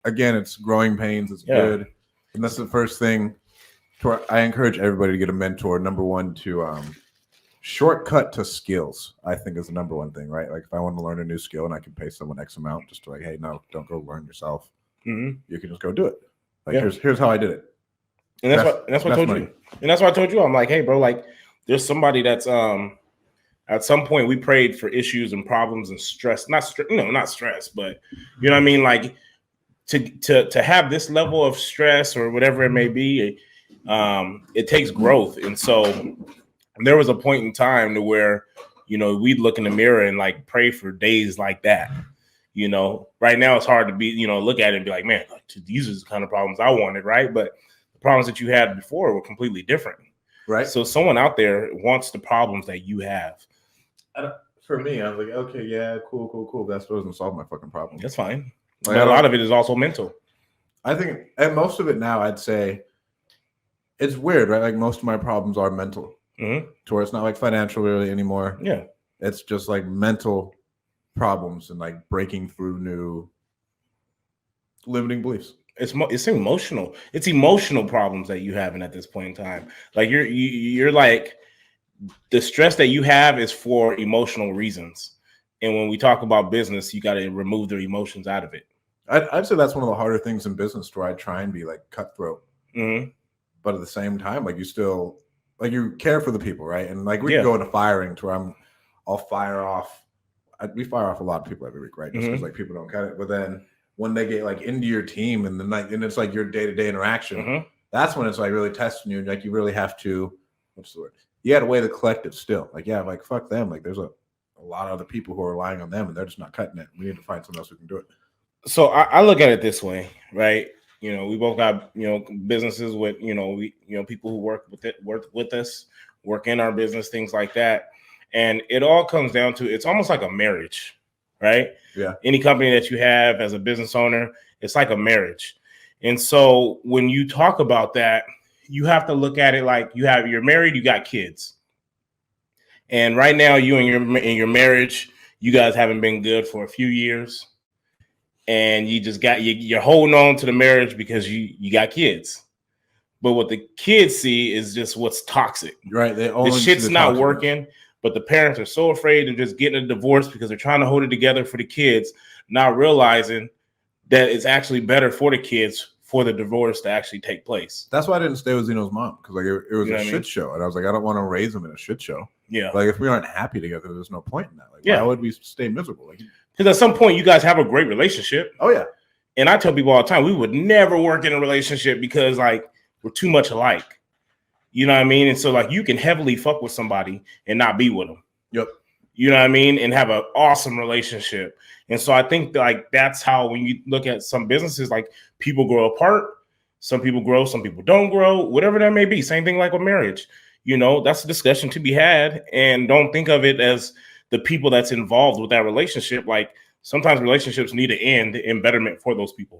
again, it's growing pains. It's good. And that's the first thing. I encourage everybody to get a mentor. Number one, to shortcut to skills, I think, is the number one thing, right? Like if I want to learn a new skill and I can pay someone X amount just to like, hey, no, don't go learn yourself. You can just go do it. Like here's how I did it. And that's what I told you. And that's what I told you. I'm like, hey, bro, like there's somebody that's at some point we prayed for issues and problems and stress, not stress, but you know what I mean? Like to have this level of stress or whatever it may be, it takes growth. And so there was a point in time to where, you know, we'd look in the mirror and like pray for days like that. You know, right now it's hard to be, you know, look at it and be like, man, these are the kind of problems I wanted, right? But the problems that you had before were completely different. Right. So someone out there wants the problems that you have. For me, I was like, okay, yeah, cool. That still doesn't solve my fucking problem. That's fine. Like, a lot of it is also mental. I think, and most of it now, I'd say, it's weird, right? Like most of my problems are mental. To where it's not like financial really anymore. Yeah. It's just like mental problems and like breaking through new limiting beliefs. It's emotional. It's emotional problems that you having at this point in time. Like you're like, the stress that you have is for emotional reasons. And when we talk about business, you got to remove the emotions out of it. I'd say that's one of the harder things in business, where I try and be like cutthroat. But at the same time, like you still, like you care for the people, right? And like we can go into firing to where I'll fire off. We fire off a lot of people every week, right? Just because like people don't cut it. But then when they get like into your team and and it's like your day-to-day interaction, that's when it's like really testing you. Like you really have to, what's the word? You got to weigh the collective still. Like, yeah, like fuck them. Like there's a lot of other people who are relying on them and they're just not cutting it. We need to find someone else who can do it. So I look at it this way, right? You know, we both got, you know, businesses with, you know, people who work with us, work in our business, things like that. And it all comes down to, it's almost like a marriage, right? Yeah. Any company that you have as a business owner, it's like a marriage. And so when you talk about that, you have to look at it like you're married, you got kids. And right now you in your marriage, you guys haven't been good for a few years. And you just you're holding on to the marriage because you got kids. But what the kids see is just what's toxic. Right. The shit's not working, but the parents are so afraid of just getting a divorce because they're trying to hold it together for the kids, not realizing that it's actually better for the kids for the divorce to actually take place. That's why I didn't stay with Zeno's mom, because like it was a shit show. And I was like, I don't want to raise him in a shit show. Yeah. Like if we aren't happy together, there's no point in that. Like why would we stay miserable? Like, because at some point you guys have a great relationship. Oh yeah. And I tell people all the time, we would never work in a relationship because like we're too much alike. You know what I mean? And so like you can heavily fuck with somebody and not be with them. Yep. You know what I mean? And have an awesome relationship. And so I think like that's how, when you look at some businesses, like people grow apart. Some people grow, some people don't grow, whatever that may be. Same thing like with marriage. You know, that's a discussion to be had. And don't think of it as the people that's involved with that relationship. Like sometimes relationships need to end in betterment for those people.